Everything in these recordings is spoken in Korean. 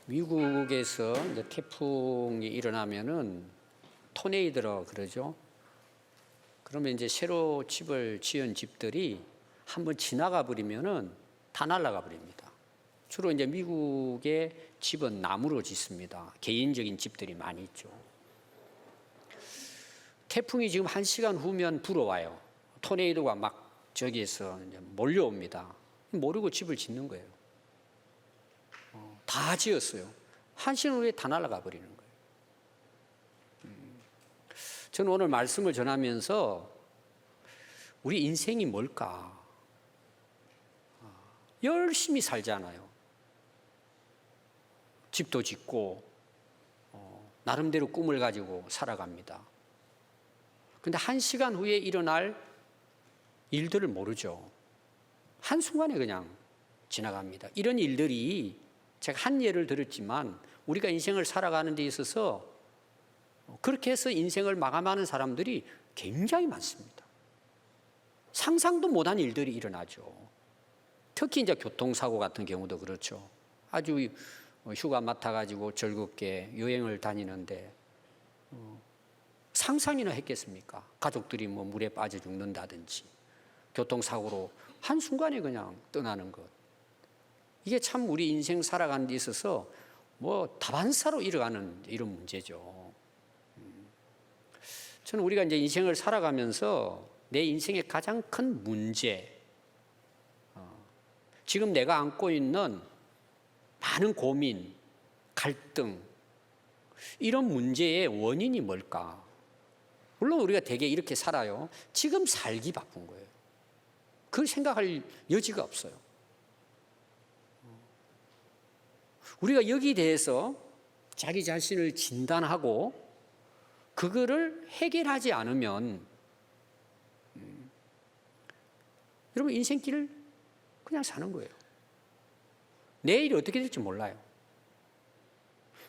미국에서 이제 태풍이 일어나면은 토네이도라 그러죠. 그러면 이제 새로 집을 지은 집들이 한번 지나가 버리면은 다 날아가 버립니다. 주로 이제 미국의 집은 나무로 짓습니다. 개인적인 집들이 많이 있죠. 태풍이 지금 1시간 후면 불어와요. 토네이도가 막 저기에서 이제 몰려옵니다. 모르고 집을 짓는 거예요. 다 지었어요. 1시간 후에 다 날아가 버리는 거예요. 저는 오늘 말씀을 전하면서 우리 인생이 뭘까? 열심히 살잖아요. 집도 짓고 나름대로 꿈을 가지고 살아갑니다. 그런데 1시간 후에 일어날 일들을 모르죠. 한순간에 그냥 지나갑니다. 이런 일들이 제가 한 예를 들었지만 우리가 인생을 살아가는 데 있어서 그렇게 해서 인생을 마감하는 사람들이 굉장히 많습니다. 상상도 못한 일들이 일어나죠. 특히 이제 교통사고 같은 경우도 그렇죠. 아주 휴가 맡아가지고 즐겁게 여행을 다니는데 상상이나 했겠습니까? 가족들이 뭐 물에 빠져 죽는다든지 교통사고로 한순간에 그냥 떠나는 것. 이게 참 우리 인생 살아가는 데 있어서 뭐 다반사로 일어가는 이런 문제죠. 저는 우리가 이제 인생을 살아가면서 내 인생의 가장 큰 문제, 지금 내가 안고 있는 많은 고민, 갈등, 이런 문제의 원인이 뭘까? 물론 우리가 대개 이렇게 살아요. 지금 살기 바쁜 거예요. 그걸 생각할 여지가 없어요. 우리가 여기에 대해서 자기 자신을 진단하고 그거를 해결하지 않으면 여러분 인생길을 그냥 사는 거예요. 내일이 어떻게 될지 몰라요.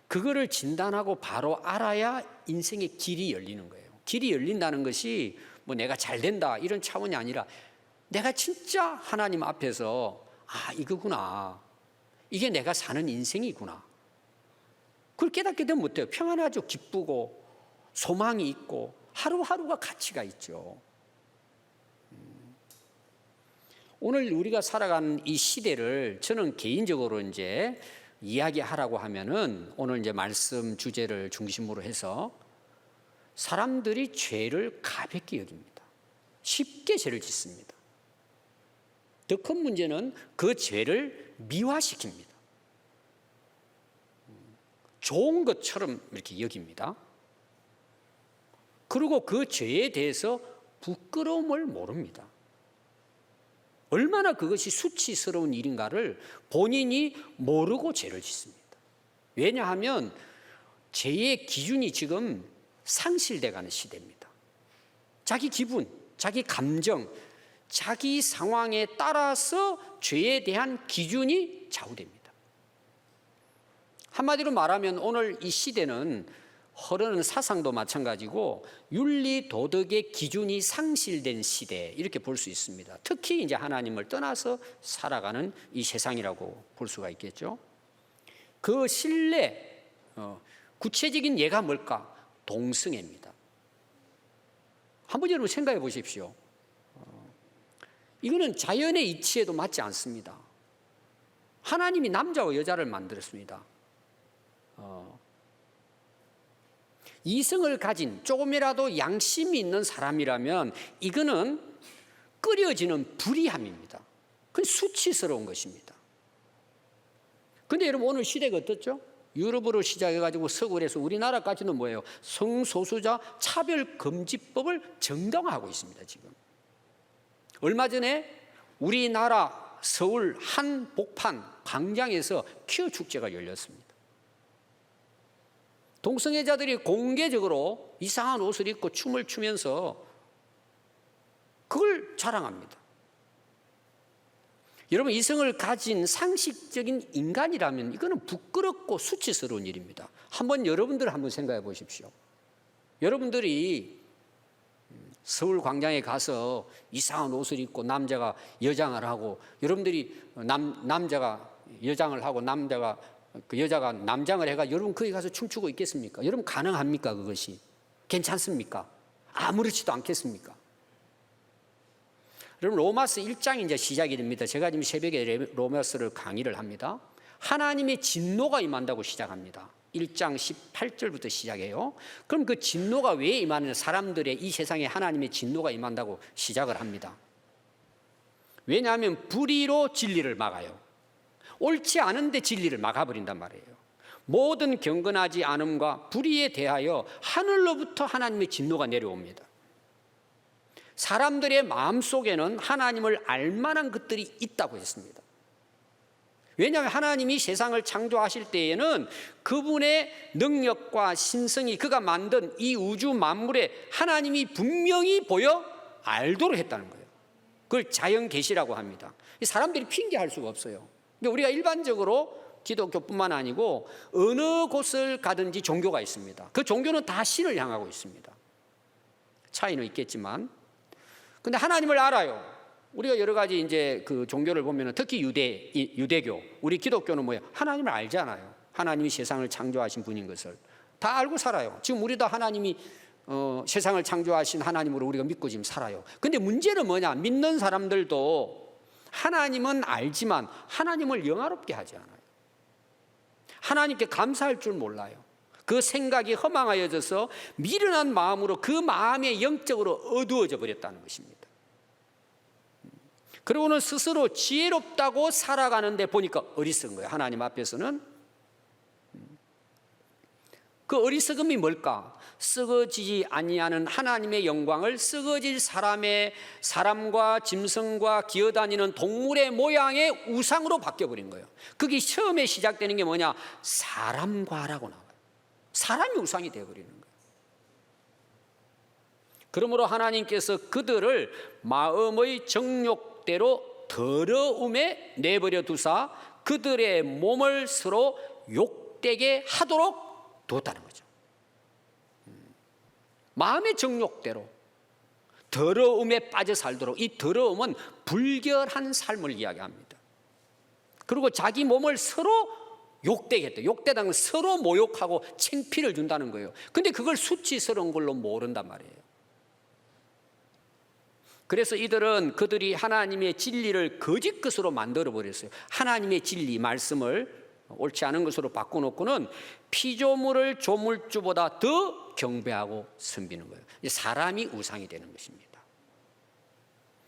그거를 진단하고 바로 알아야 인생의 길이 열리는 거예요. 길이 열린다는 것이 뭐 내가 잘 된다 이런 차원이 아니라 내가 진짜 하나님 앞에서 이거구나. 이게 내가 사는 인생이구나. 그걸 깨닫게 되면 어때요? 평안하죠. 기쁘고 소망이 있고 하루하루가 가치가 있죠. 오늘 우리가 살아가는 이 시대를 저는 개인적으로 이제 이야기하라고 하면은 오늘 이제 말씀 주제를 중심으로 해서 사람들이 죄를 가볍게 여깁니다. 쉽게 죄를 짓습니다. 더 큰 문제는 그 죄를 미화시킵니다. 좋은 것처럼 이렇게 여깁니다. 그리고 그 죄에 대해서 부끄러움을 모릅니다. 얼마나 그것이 수치스러운 일인가를 본인이 모르고 죄를 짓습니다. 왜냐하면 죄의 기준이 지금 상실돼가는 시대입니다. 자기 기분, 자기 감정, 자기 상황에 따라서 죄에 대한 기준이 좌우됩니다. 한마디로 말하면 오늘 이 시대는 흐르는 사상도 마찬가지고 윤리 도덕의 기준이 상실된 시대 이렇게 볼 수 있습니다. 특히 이제 하나님을 떠나서 살아가는 이 세상이라고 볼 수가 있겠죠. 그 신뢰, 구체적인 예가 뭘까? 동성애입니다. 한번 여러분 생각해 보십시오. 이거는 자연의 이치에도 맞지 않습니다. 하나님이 남자와 여자를 만들었습니다. 이성을 가진 조금이라도 양심이 있는 사람이라면 이거는 끓여지는 불의함입니다. 그건 수치스러운 것입니다. 그런데 여러분 오늘 시대가 어떻죠? 유럽으로 시작해가지고 서구에서 우리나라까지는 뭐예요? 성소수자 차별금지법을 정당화하고 있습니다. 지금 얼마 전에 우리나라 서울 한복판 광장에서 퀴어 축제가 열렸습니다. 동성애자들이 공개적으로 이상한 옷을 입고 춤을 추면서 그걸 자랑합니다. 여러분 이성을 가진 상식적인 인간이라면 이거는 부끄럽고 수치스러운 일입니다. 한번 여러분들 한번 생각해 보십시오. 여러분들이 서울 광장에 가서 이상한 옷을 입고 남자가 여장을 하고 여러분들이 남자가 여장을 하고 남자가 그 여자가 남장을 해가 여러분 거기 가서 춤추고 있겠습니까? 여러분 가능합니까? 그것이 괜찮습니까? 아무렇지도 않겠습니까? 여러분 로마서 1장이 이제 시작이 됩니다. 제가 지금 새벽에 로마서를 강의를 합니다. 하나님의 진노가 임한다고 시작합니다. 1장 18절부터 시작해요. 그럼 그 진노가 왜 임하느냐? 사람들의 이 세상에 하나님의 진노가 임한다고 시작을 합니다. 왜냐하면 불의로 진리를 막아요. 옳지 않은데 진리를 막아버린단 말이에요. 모든 경건하지 않음과 불의에 대하여 하늘로부터 하나님의 진노가 내려옵니다. 사람들의 마음속에는 하나님을 알만한 것들이 있다고 했습니다. 왜냐하면 하나님이 세상을 창조하실 때에는 그분의 능력과 신성이 그가 만든 이 우주 만물에 하나님이 분명히 보여 알도록 했다는 거예요. 그걸 자연계시라고 합니다. 사람들이 핑계할 수가 없어요. 우리가 일반적으로 기독교뿐만 아니고 어느 곳을 가든지 종교가 있습니다. 그 종교는 다 신을 향하고 있습니다. 차이는 있겠지만, 근데 하나님을 알아요. 우리가 여러 가지 이제 그 종교를 보면 특히 유대교, 우리 기독교는 뭐예요? 하나님을 알잖아요. 하나님이 세상을 창조하신 분인 것을 다 알고 살아요. 지금 우리 다 하나님이 세상을 창조하신 하나님으로 우리가 믿고 지금 살아요. 근데 문제는 뭐냐? 믿는 사람들도 하나님은 알지만 하나님을 영화롭게 하지 않아요. 하나님께 감사할 줄 몰라요. 그 생각이 허망하여져서 미련한 마음으로 그 마음에 영적으로 어두워져 버렸다는 것입니다. 그리고는 스스로 지혜롭다고 살아가는데 보니까 어리석은 거예요. 하나님 앞에서는. 그 어리석음이 뭘까? 썩어지지 아니하는 하나님의 영광을 썩어질 사람과 짐승과 기어다니는 동물의 모양의 우상으로 바뀌어버린 거예요. 그게 처음에 시작되는 게 뭐냐? 사람과라고 나와요. 사람이 우상이 되어버리는 거예요. 그러므로 하나님께서 그들을 마음의 정욕대로 더러움에 내버려 두사 그들의 몸을 서로 욕되게 하도록 두었다는 거죠. 마음의 정욕대로 더러움에 빠져 살도록. 이 더러움은 불결한 삶을 이야기합니다. 그리고 자기 몸을 서로 욕되게 했대요. 욕되다는 건 서로 모욕하고 창피를 준다는 거예요. 근데 그걸 수치스러운 걸로 모른단 말이에요. 그래서 이들은 그들이 하나님의 진리를 거짓 것으로 만들어 버렸어요. 하나님의 진리 말씀을 옳지 않은 것으로 바꿔놓고는 피조물을 조물주보다 더 경배하고 섬기는 거예요. 사람이 우상이 되는 것입니다.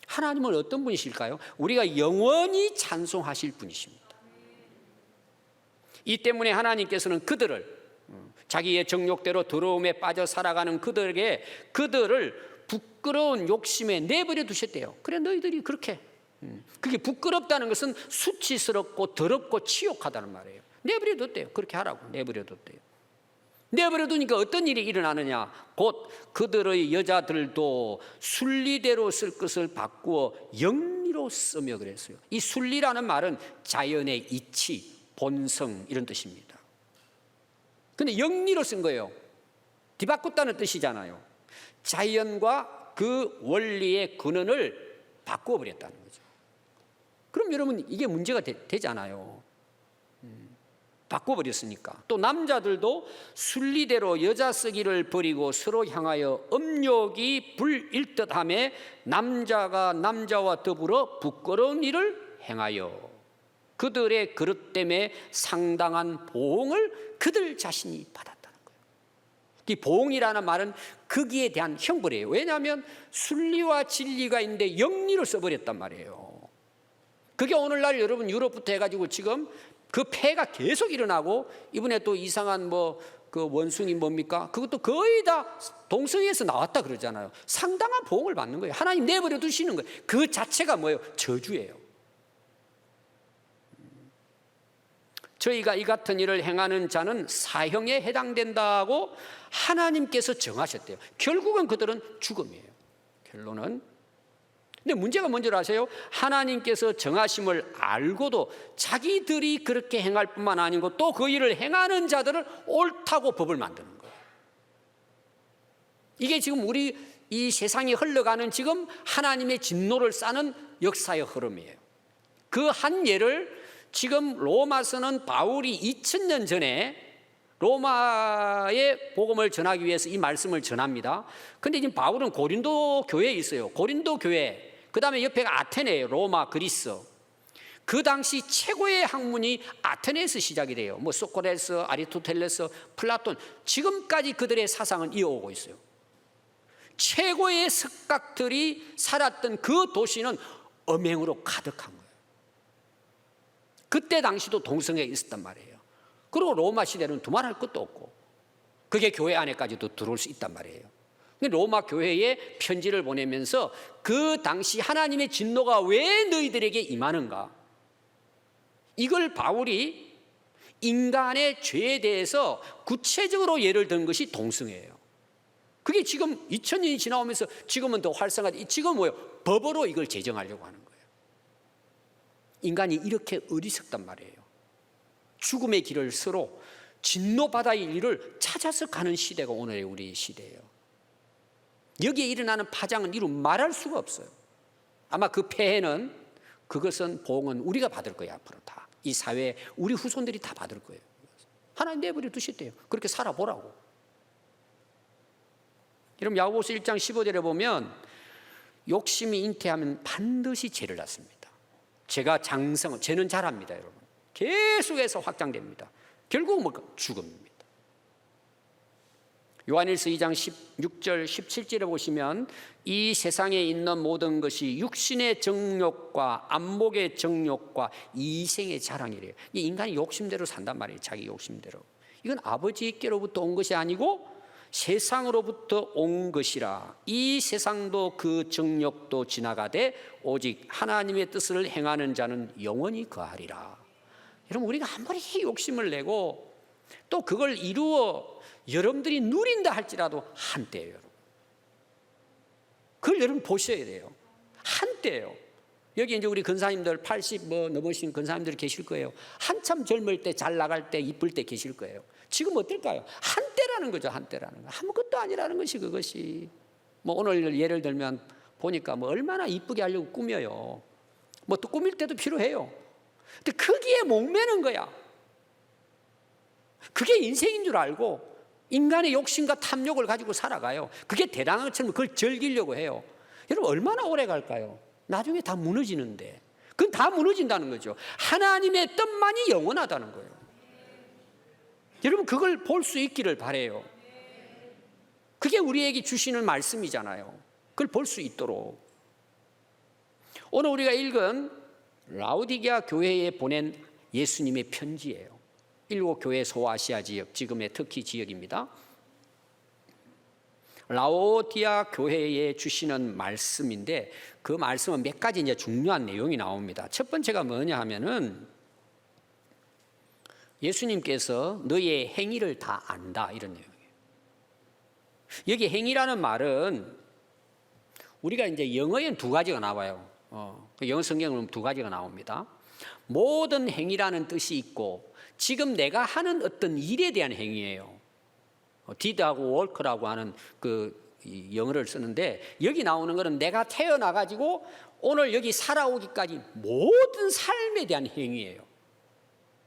하나님은 어떤 분이실까요? 우리가 영원히 찬송하실 분이십니다. 이 때문에 하나님께서는 그들을 자기의 정욕대로 더러움에 빠져 살아가는 그들을 부끄러운 욕심에 내버려 두셨대요. 그래 너희들이 그렇게 그게 부끄럽다는 것은 수치스럽고 더럽고 치욕하다는 말이에요. 내버려 뒀대요. 그렇게 하라고 내버려 뒀대요. 내버려 두니까 어떤 일이 일어나느냐? 곧 그들의 여자들도 순리대로 쓸 것을 바꾸어 영리로 쓰며 그랬어요. 이 순리라는 말은 자연의 이치, 본성 이런 뜻입니다. 근데 영리로 쓴 거예요. 뒤바꿨다는 뜻이잖아요. 자연과 그 원리의 근원을 바꾸어 버렸다는 거죠. 그럼 여러분 이게 문제가 되잖아요. 바꿔버렸으니까. 또 남자들도 순리대로 여자 쓰기를 버리고 서로 향하여 음욕이 불일 듯하며 남자가 남자와 더불어 부끄러운 일을 행하여 그들의 그릇 때문에 상당한 보응을 그들 자신이 받았다는 거예요. 이 보응이라는 말은 거기에 대한 형벌이에요. 왜냐하면 순리와 진리가 있는데 영리를 써버렸단 말이에요. 그게 오늘날 여러분 유럽부터 해가지고 지금 그 폐가 계속 일어나고 이번에 또 이상한 그 원숭이 뭡니까? 그것도 거의 다 동성애에서 나왔다 그러잖아요. 상당한 보응을 받는 거예요. 하나님 내버려 두시는 거예요. 그 자체가 뭐예요? 저주예요. 저희가 이 같은 일을 행하는 자는 사형에 해당된다고 하나님께서 정하셨대요. 결국은 그들은 죽음이에요. 결론은. 근데 문제가 뭔지 아세요? 하나님께서 정하심을 알고도 자기들이 그렇게 행할 뿐만 아니고 또 그 일을 행하는 자들을 옳다고 법을 만드는 거예요. 이게 지금 우리 이 세상이 흘러가는 지금 하나님의 진노를 싸는 역사의 흐름이에요. 그 한 예를 지금 로마서는 바울이 2000년 전에 로마의 복음을 전하기 위해서 이 말씀을 전합니다. 근데 지금 바울은 고린도 교회에 있어요. 고린도 교회, 그 다음에 옆에가 아테네예요. 로마, 그리스. 그 당시 최고의 학문이 아테네에서 시작이 돼요. 뭐 소크라테스, 아리스토텔레스, 플라톤, 지금까지 그들의 사상은 이어오고 있어요. 최고의 석각들이 살았던 그 도시는 엄행으로 가득한 거예요. 그때 당시도 동성애 있었단 말이에요. 그리고 로마 시대는 두말할 것도 없고 그게 교회 안에까지도 들어올 수 있단 말이에요. 근데 로마 교회에 편지를 보내면서 그 당시 하나님의 진노가 왜 너희들에게 임하는가, 이걸 바울이 인간의 죄에 대해서 구체적으로 예를 든 것이 동성애예요. 그게 지금 2000년이 지나오면서 지금은 더 활성화돼. 지금 뭐예요? 법으로 이걸 제정하려고 하는 거예요. 인간이 이렇게 어리석단 말이에요. 죽음의 길을 서로 진노바다의 일을 찾아서 가는 시대가 오늘의 우리 시대예요. 여기에 일어나는 파장은 이루 말할 수가 없어요. 아마 그 폐해는, 그것은 보응은 우리가 받을 거예요. 앞으로 다 이 사회 우리 후손들이 다 받을 거예요. 하나님 내버려 두셨대요. 그렇게 살아보라고. 여러분 야고보서 1장 15절에 보면 욕심이 잉태하면 반드시 죄를 낳습니다. 죄가 장성은, 죄는 자랍니다. 여러분 계속해서 확장됩니다. 결국 뭐 죽음입니다. 요한일서 2장 16절 17절에 보시면 이 세상에 있는 모든 것이 육신의 정욕과 안목의 정욕과 이생의 자랑이래요. 이 인간이 욕심대로 산단 말이에요. 자기 욕심대로. 이건 아버지께로부터 온 것이 아니고 세상으로부터 온 것이라. 이 세상도 그 정욕도 지나가되 오직 하나님의 뜻을 행하는 자는 영원히 거하리라. 여러분 우리가 아무리 욕심을 내고 또 그걸 이루어 여러분들이 누린다 할지라도 한때예요. 여러분. 그걸 여러분 보셔야 돼요. 한때예요. 여기 이제 우리 근사님들 80 넘으신 근사님들이 계실 거예요. 한참 젊을 때, 잘 나갈 때, 이쁠 때 계실 거예요. 지금 어떨까요? 한때라는 거죠. 한때라는 거. 아무것도 아니라는 것이 그것이. 뭐 오늘 예를 들면 보니까 뭐 얼마나 이쁘게 하려고 꾸며요. 뭐 또 꾸밀 때도 필요해요. 근데 거기에 목매는 거야. 그게 인생인 줄 알고 인간의 욕심과 탐욕을 가지고 살아가요. 그게 대단한 것처럼 그걸 즐기려고 해요. 여러분 얼마나 오래 갈까요? 나중에 다 무너지는데. 그건 다 무너진다는 거죠. 하나님의 뜻만이 영원하다는 거예요. 여러분 그걸 볼 수 있기를 바라요. 그게 우리에게 주시는 말씀이잖아요. 그걸 볼 수 있도록. 오늘 우리가 읽은 라오디게아 교회에 보낸 예수님의 편지예요. 일곱 교회 소아시아 지역, 지금의 터키 지역입니다. 라오디게아 교회에 주시는 말씀인데 그 말씀은 몇 가지 이제 중요한 내용이 나옵니다. 첫 번째가 뭐냐 하면은 예수님께서 너의 행위를 다 안다, 이런 내용이에요. 여기 행위라는 말은 우리가 이제 영어에는 두 가지가 나와요. 영어 성경은 두 가지가 나옵니다. 모든 행위라는 뜻이 있고 지금 내가 하는 어떤 일에 대한 행위예요. did하고 work라고 하는 그 영어를 쓰는데 여기 나오는 것은 내가 태어나가지고 오늘 여기 살아오기까지 모든 삶에 대한 행위예요.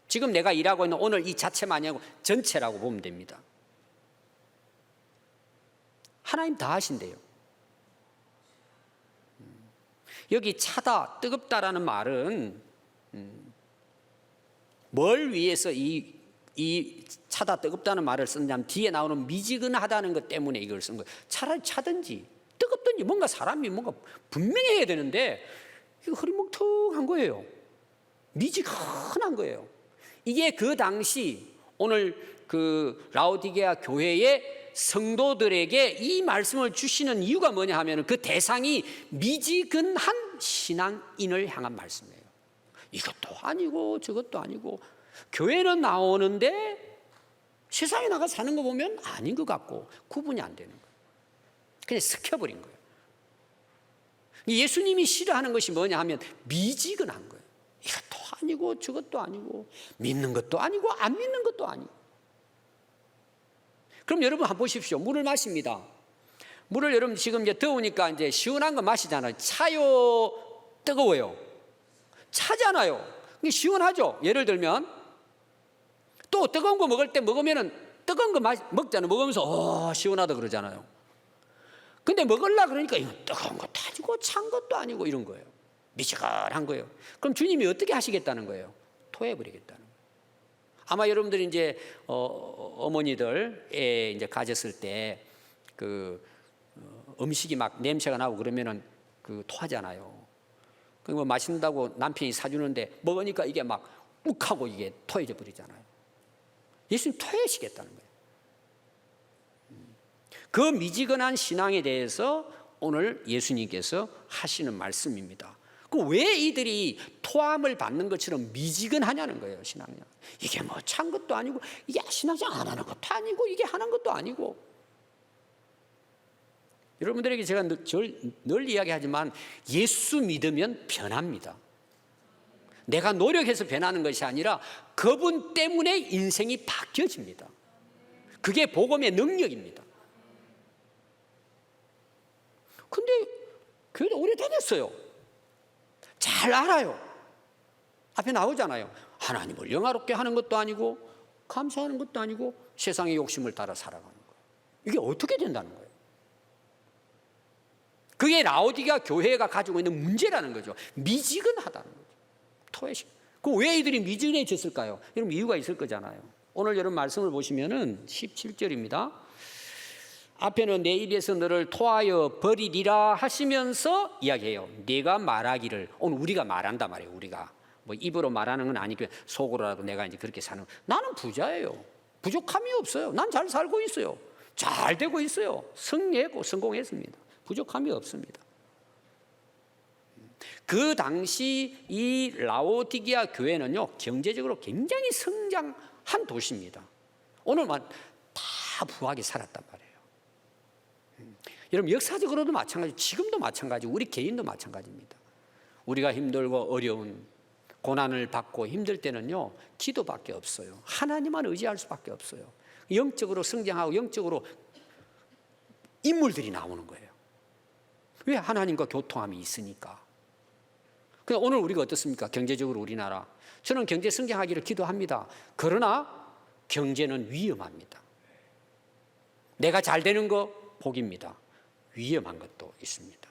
지금 내가 일하고 있는 오늘 이 자체만이 아니고 전체라고 보면 됩니다. 하나님 다 하신대요. 여기 차다, 뜨겁다라는 말은 뭘 위해서 이 차다, 뜨겁다는 말을 썼냐면 뒤에 나오는 미지근하다는 것 때문에 이걸 쓴 거예요. 차라리 차든지 뜨겁든지 뭔가 사람이 뭔가 분명히 해야 되는데 이거 흐리멍텅한 거예요. 미지근한 거예요. 이게 그 당시 오늘 그 라오디게아 교회의 성도들에게 이 말씀을 주시는 이유가 뭐냐 하면 그 대상이 미지근한 신앙인을 향한 말씀이에요. 이것도 아니고 저것도 아니고 교회는 나오는데 세상에 나가 사는 거 보면 아닌 것 같고 구분이 안 되는 거예요. 그냥 섞여버린 거예요. 예수님이 싫어하는 것이 뭐냐 하면 미지근한 거예요. 이것도 아니고 저것도 아니고 믿는 것도 아니고 안 믿는 것도 아니고. 그럼 여러분 한번 보십시오. 물을 마십니다. 물을 여러분 지금 이제 더우니까 이제 시원한 거 마시잖아요. 차요, 뜨거워요? 차잖아요. 이게 시원하죠. 예를 들면 또 뜨거운 거 먹을 때 먹으면은 뜨거운 거 먹잖아요. 먹으면서 시원하다 그러잖아요. 근데 먹으려 그러니까 이거 뜨거운 것도 아니고 찬 것도 아니고 이런 거예요. 미지근한 거예요. 그럼 주님이 어떻게 하시겠다는 거예요? 토해버리겠다는 거예요. 아마 여러분들이 이제 어머니들 애 이제 가졌을 때 그 음식이 막 냄새가 나고 그러면은 그 토하잖아요. 그 뭐 맛있다고 남편이 사주는데 먹으니까 이게 막 욱하고 이게 토해져 버리잖아요. 예수님 토해시겠다는 거예요. 그 미지근한 신앙에 대해서 오늘 예수님께서 하시는 말씀입니다. 그 왜 이들이 토함을 받는 것처럼 미지근하냐는 거예요, 신앙이. 이게 뭐 찬 것도 아니고, 이게 신앙생활 안 하는 것도 아니고, 이게 하는 것도 아니고. 여러분들에게 제가 늘 이야기하지만 예수 믿으면 변합니다. 내가 노력해서 변하는 것이 아니라 그분 때문에 인생이 바뀌어집니다. 그게 복음의 능력입니다. 근데 교회도 오래 다녔어요. 잘 알아요. 앞에 나오잖아요. 하나님을 영화롭게 하는 것도 아니고 감사하는 것도 아니고 세상의 욕심을 따라 살아가는 거예요. 이게 어떻게 된다는 거예요? 그게 라오디게아 교회가 가지고 있는 문제라는 거죠. 미지근하다는 거죠. 토해식. 그 왜 이들이 미지근해졌을까요? 여러분 이유가 있을 거잖아요. 오늘 여러분 말씀을 보시면은 17절입니다. 앞에는 내 입에서 너를 토하여 버리리라 하시면서 이야기해요. 네가 말하기를. 오늘 우리가 말한단 말이에요. 우리가 뭐 입으로 말하는 건 아니고 속으로라도 내가 이제 그렇게 사는. 나는 부자예요. 부족함이 없어요. 난 잘 살고 있어요. 잘 되고 있어요. 승리했고 성공했습니다. 부족함이 없습니다. 그 당시 이 라오디게아 교회는요 경제적으로 굉장히 성장한 도시입니다. 오늘만 다 부하게 살았단 말이에요. 여러분 역사적으로도 마찬가지, 지금도 마찬가지, 우리 개인도 마찬가지입니다. 우리가 힘들고 어려운 고난을 받고 힘들 때는요 기도밖에 없어요. 하나님만 의지할 수밖에 없어요. 영적으로 성장하고 영적으로 인물들이 나오는 거예요. 왜? 하나님과 교통함이 있으니까. 그러니까 오늘 우리가 어떻습니까? 경제적으로 우리나라. 저는 경제 성장하기를 기도합니다. 그러나 경제는 위험합니다. 내가 잘 되는 거 복입니다. 위험한 것도 있습니다.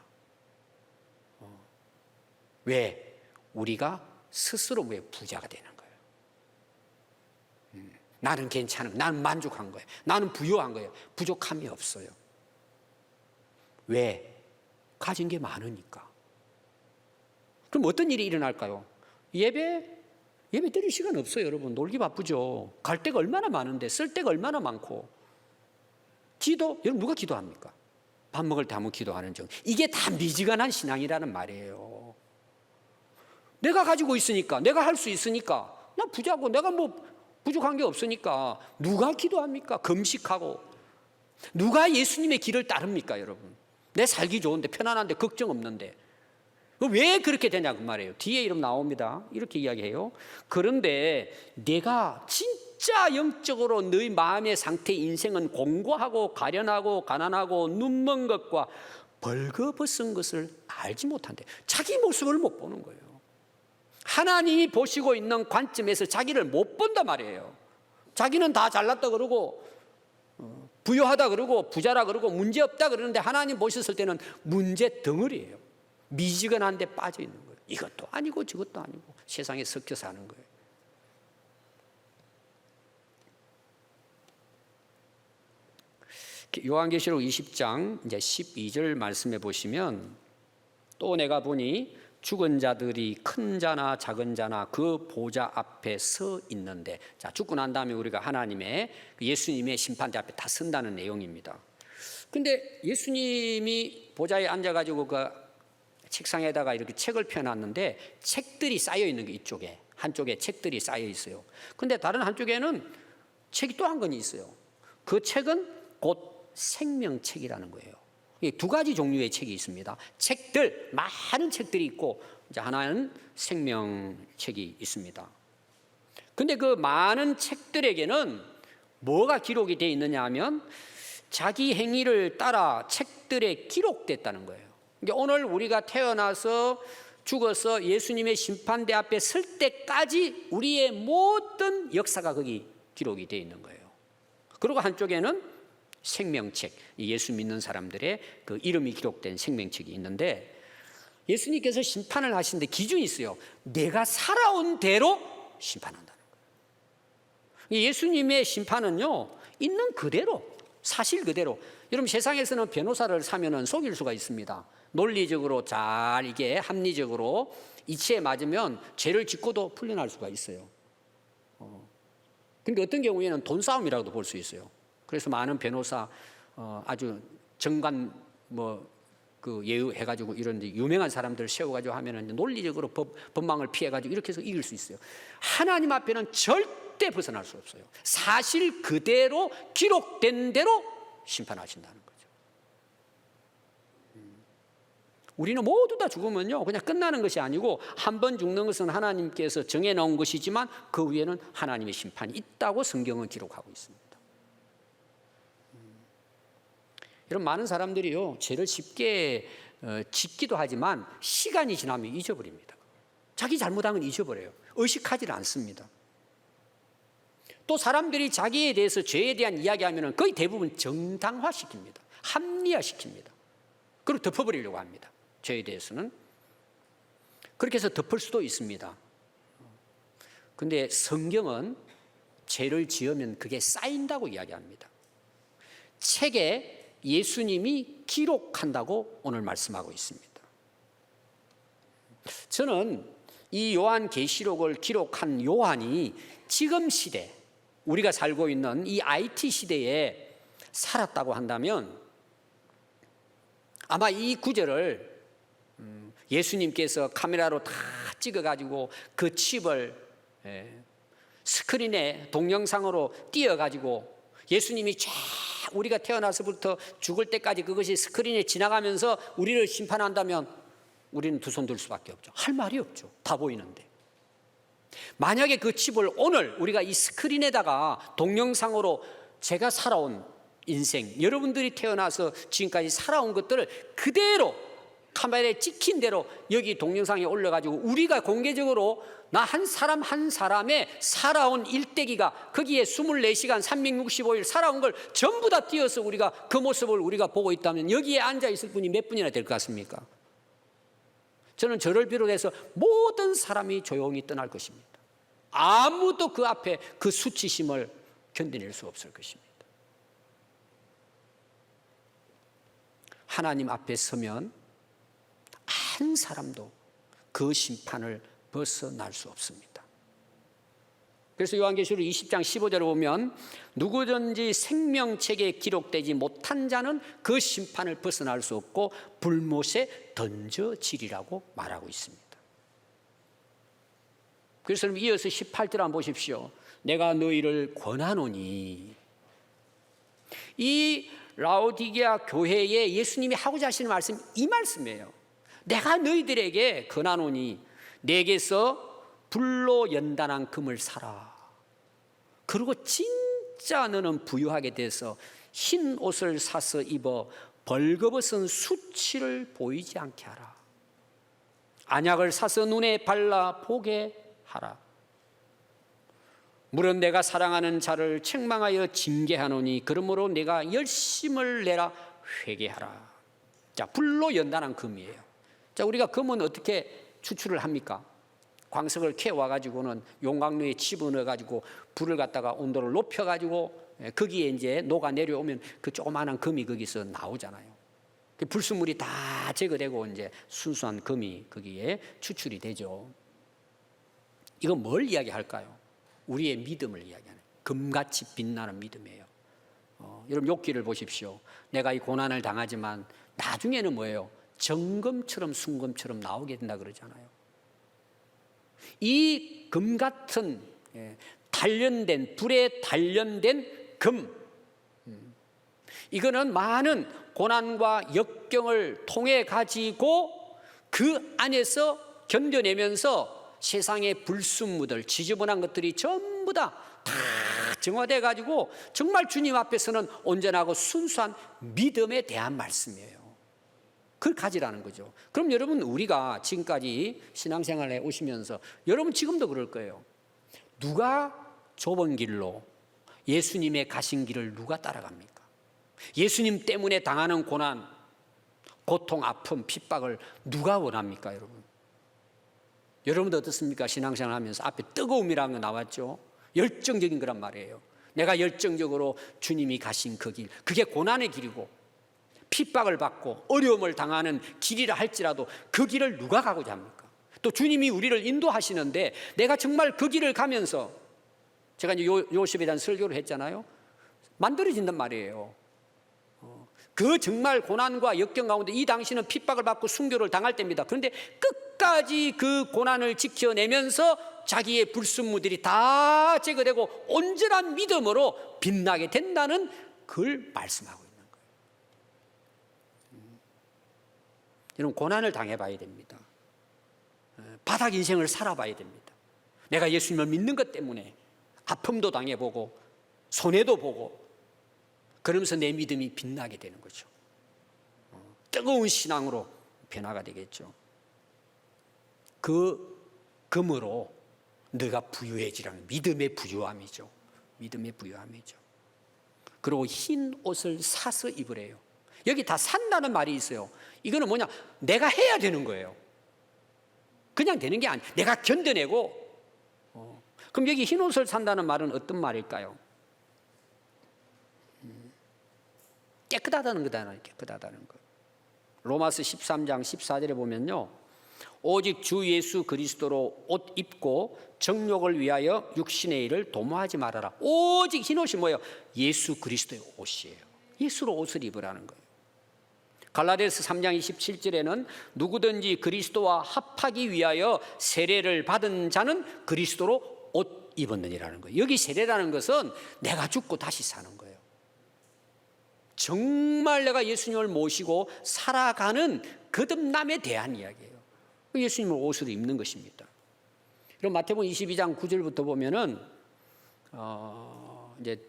왜? 우리가 스스로 왜 부자가 되는 거예요? 나는 괜찮은, 나는 만족한 거예요. 나는 부유한 거예요. 부족함이 없어요. 왜? 가진 게 많으니까. 그럼 어떤 일이 일어날까요? 예배 드릴 시간 없어요, 여러분. 놀기 바쁘죠. 갈 데가 얼마나 많은데, 쓸 데가 얼마나 많고. 기도, 여러분 누가 기도합니까? 밥 먹을 때 한번 기도하는 정. 이게 다 미지근한 신앙이라는 말이에요. 내가 가지고 있으니까, 내가 할 수 있으니까, 나 부자고, 내가 뭐 부족한 게 없으니까 누가 기도합니까? 금식하고. 누가 예수님의 길을 따릅니까, 여러분? 내 살기 좋은데, 편안한데, 걱정 없는데. 왜 그렇게 되냐 그 말이에요. 뒤에 이름 나옵니다. 이렇게 이야기해요. 그런데 내가 진짜 영적으로 너희 마음의 상태, 인생은 공고하고 가련하고 가난하고 눈먼 것과 벌거벗은 것을 알지 못한대. 자기 모습을 못 보는 거예요. 하나님이 보시고 있는 관점에서 자기를 못 본단 말이에요. 자기는 다 잘났다 그러고 부유하다 그러고 부자라 그러고 문제없다 그러는데 하나님 보셨을 때는 문제 덩어리예요. 미지근한데 빠져 있는 거예요. 이것도 아니고 저것도 아니고 세상에 섞여 사는 거예요. 요한계시록 20장 이제 12절 말씀해 보시면 또 내가 보니 죽은 자들이 큰 자나 작은 자나 그 보좌 앞에 서 있는데, 자 죽고 난 다음에 우리가 하나님의 예수님의 심판대 앞에 다 선다는 내용입니다. 근데 예수님이 보좌에 앉아가지고 그 책상에다가 이렇게 책을 펴놨는데 책들이 쌓여 있는 게 이쪽에 한쪽에 책들이 쌓여 있어요. 근데 다른 한쪽에는 책이 또 한 권이 있어요. 그 책은 곧 생명책이라는 거예요. 두 가지 종류의 책이 있습니다. 책들, 많은 책들이 있고 이제 하나는 생명책이 있습니다. 근데 그 많은 책들에게는 뭐가 기록이 되어 있느냐 하면 자기 행위를 따라 책들에 기록됐다는 거예요. 오늘 우리가 태어나서 죽어서 예수님의 심판대 앞에 설 때까지 우리의 모든 역사가 거기 기록이 되어 있는 거예요. 그리고 한쪽에는 생명책, 예수 믿는 사람들의 그 이름이 기록된 생명책이 있는데, 예수님께서 심판을 하시는데 기준이 있어요. 내가 살아온 대로 심판한다는 거예요. 예수님의 심판은요, 있는 그대로, 사실 그대로. 여러분, 세상에서는 변호사를 사면은 속일 수가 있습니다. 논리적으로 잘 이게 합리적으로 이치에 맞으면 죄를 짓고도 풀려날 수가 있어요. 근데 어떤 경우에는 돈 싸움이라고도 볼 수 있어요. 그래서 많은 변호사 아주 정관 그 예우해가지고 이런 유명한 사람들 세워가지고 하면은 논리적으로 법망을 피해가지고 이렇게 해서 이길 수 있어요. 하나님 앞에는 절대 벗어날 수 없어요. 사실 그대로 기록된 대로 심판하신다는 거죠. 우리는 모두 다 죽으면요, 그냥 끝나는 것이 아니고, 한 번 죽는 것은 하나님께서 정해놓은 것이지만 그 위에는 하나님의 심판이 있다고 성경은 기록하고 있습니다. 이런 많은 사람들이요, 죄를 쉽게 짓기도 하지만 시간이 지나면 잊어버립니다. 자기 잘못한 건 잊어버려요. 의식하지 않습니다. 또 사람들이 자기에 대해서 죄에 대한 이야기하면 거의 대부분 정당화시킵니다. 합리화시킵니다. 그리고 덮어버리려고 합니다. 죄에 대해서는. 그렇게 해서 덮을 수도 있습니다. 그런데 성경은 죄를 지으면 그게 쌓인다고 이야기합니다. 책에 예수님이 기록한다고 오늘 말씀하고 있습니다. 저는 이 요한계시록을 기록한 요한이 지금 시대, 우리가 살고 있는 이 IT 시대에 살았다고 한다면 아마 이 구절을 예수님께서 카메라로 다 찍어가지고 그 칩을 스크린에 동영상으로 띄어가지고 예수님이 쫙 우리가 태어나서부터 죽을 때까지 그것이 스크린에 지나가면서 우리를 심판한다면 우리는 두 손 들 수밖에 없죠. 할 말이 없죠. 다 보이는데. 만약에 그 칩을 오늘 우리가 이 스크린에다가 동영상으로 제가 살아온 인생, 여러분들이 태어나서 지금까지 살아온 것들을 그대로 카메라에 찍힌 대로 여기 동영상에 올려가지고 우리가 공개적으로 나 한 사람 한 사람의 살아온 일대기가 거기에 24시간 365일 살아온 걸 전부 다 띄어서 우리가 그 모습을 우리가 보고 있다면 여기에 앉아 있을 분이 몇 분이나 될 것 같습니까? 저는 저를 비롯해서 모든 사람이 조용히 떠날 것입니다. 아무도 그 앞에 그 수치심을 견뎌낼 수 없을 것입니다. 하나님 앞에 서면 한 사람도 그 심판을 벗어날 수 없습니다. 그래서 요한계시록 20장 15절을 보면 누구든지 생명책에 기록되지 못한 자는 그 심판을 벗어날 수 없고 불못에 던져지리라고 말하고 있습니다. 그래서 이어서 18절 한번 보십시오. 내가 너희를 권하노니, 이 라오디게아 교회에 예수님이 하고자 하시는 말씀, 이 말씀이에요. 내가 너희들에게 권하노니 내게서 불로 연단한 금을 사라. 그리고 진짜 너는 부유하게 돼서 흰 옷을 사서 입어 벌거벗은 수치를 보이지 않게 하라. 안약을 사서 눈에 발라 보게 하라. 물은 내가 사랑하는 자를 책망하여 징계하노니 그러므로 내가 열심을 내라 회개하라. 자, 불로 연단한 금이에요. 자, 우리가 금은 어떻게 추출을 합니까? 광석을 캐와 가지고는 용광로에 집어넣어 가지고 불을 갖다가 온도를 높여 가지고 거기에 이제 녹아 내려오면 그 조그마한 금이 거기서 나오잖아요. 그 불순물이 다 제거되고 이제 순수한 금이 거기에 추출이 되죠. 이건 뭘 이야기할까요? 우리의 믿음을 이야기하는, 금같이 빛나는 믿음이에요. 여러분 욥기를 보십시오. 내가 이 고난을 당하지만 나중에는 뭐예요? 정금처럼 순금처럼 나오게 된다 그러잖아요. 이 금 같은 단련된, 불에 단련된 금, 이거는 많은 고난과 역경을 통해 가지고 그 안에서 견뎌내면서 세상의 불순무들, 지저분한 것들이 전부 다 정화돼 가지고 정말 주님 앞에서는 온전하고 순수한 믿음에 대한 말씀이에요. 그걸 가지라는 거죠. 그럼 여러분, 우리가 지금까지 신앙생활에 오시면서 여러분 지금도 그럴 거예요. 누가 좁은 길로 예수님의 가신 길을 누가 따라갑니까? 예수님 때문에 당하는 고난, 고통, 아픔, 핍박을 누가 원합니까, 여러분? 여러분도 어떻습니까? 신앙생활 하면서 앞에 뜨거움이라는 거 나왔죠. 열정적인 거란 말이에요. 내가 열정적으로 주님이 가신 그 길, 그게 고난의 길이고 핍박을 받고 어려움을 당하는 길이라 할지라도 그 길을 누가 가고자 합니까? 또 주님이 우리를 인도하시는데 내가 정말 그 길을 가면서, 제가 이제 요셉에 대한 설교를 했잖아요. 만들어진단 말이에요. 그 정말 고난과 역경 가운데 이 당시는 핍박을 받고 순교를 당할 때입니다. 그런데 끝까지 그 고난을 지켜내면서 자기의 불순무들이 다 제거되고 온전한 믿음으로 빛나게 된다는 걸 말씀하고 있는 거예요. 여러분, 고난을 당해봐야 됩니다. 바닥 인생을 살아봐야 됩니다. 내가 예수님을 믿는 것 때문에 아픔도 당해보고 손해도 보고, 그러면서 내 믿음이 빛나게 되는 거죠. 뜨거운 신앙으로 변화가 되겠죠. 그 금으로 너가 부유해지라는 믿음의 부유함이죠. 믿음의 부유함이죠. 그리고 흰 옷을 사서 입으래요. 여기 다 산다는 말이 있어요. 이거는 뭐냐? 내가 해야 되는 거예요. 그냥 되는 게 아니에요. 내가 견뎌내고. 그럼 여기 흰 옷을 산다는 말은 어떤 말일까요? 깨끗하다는 거잖아요. 깨끗하다는 거. 로마서 13장 14절에 보면요, 오직 주 예수 그리스도로 옷 입고 정욕을 위하여 육신의 일을 도모하지 말아라. 오직 흰 옷이 뭐예요? 예수 그리스도의 옷이에요. 예수로 옷을 입으라는 거예요. 갈라디아서 3장 27절에는 누구든지 그리스도와 합하기 위하여 세례를 받은 자는 그리스도로 옷 입었느니라는 거예요. 여기 세례라는 것은 내가 죽고 다시 사는 거예요. 정말 내가 예수님을 모시고 살아가는 거듭남에 대한 이야기예요. 예수님을 옷으로 입는 것입니다. 그럼 마태복음 22장 9절부터 보면은 이제